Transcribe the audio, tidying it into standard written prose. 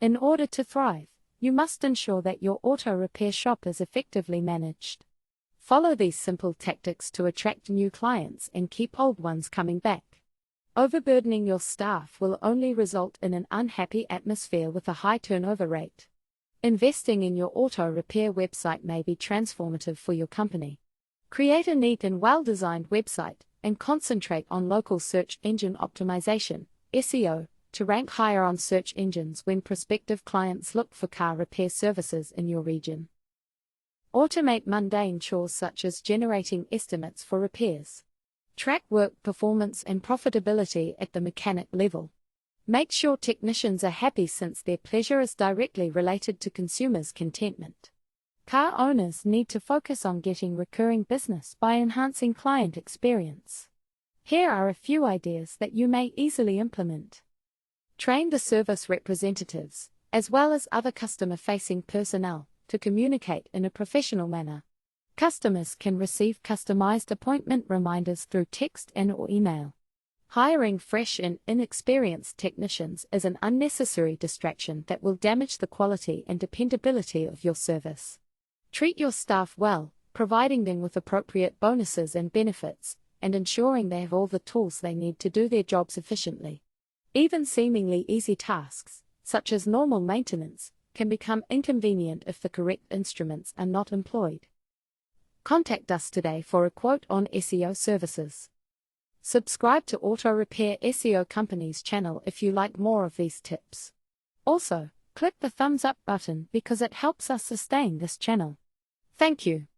In order to thrive, you must ensure that your auto repair shop is effectively managed. Follow these simple tactics to attract new clients and keep old ones coming back. Overburdening your staff will only result in an unhappy atmosphere with a high turnover rate. Investing in your auto repair website may be transformative for your company. Create a neat and well-designed website and concentrate on local search engine optimization, SEO, to rank higher on search engines when prospective clients look for car repair services in your region. Automate mundane chores such as generating estimates for repairs. Track work performance and profitability at the mechanic level. Make sure technicians are happy since their pleasure is directly related to consumers' contentment. Car owners need to focus on getting recurring business by enhancing client experience. Here are a few ideas that you may easily implement. Train the service representatives, as well as other customer-facing personnel, to communicate in a professional manner. Customers can receive customized appointment reminders through text and/or email. Hiring fresh and inexperienced technicians is an unnecessary distraction that will damage the quality and dependability of your service. Treat your staff well, providing them with appropriate bonuses and benefits, and ensuring they have all the tools they need to do their jobs efficiently. Even seemingly easy tasks, such as normal maintenance, can become inconvenient if the correct instruments are not employed. Contact us today for a quote on SEO services. Subscribe to Auto Repair SEO Company's channel if you like more of these tips. Also, click the thumbs up button because it helps us sustain this channel. Thank you.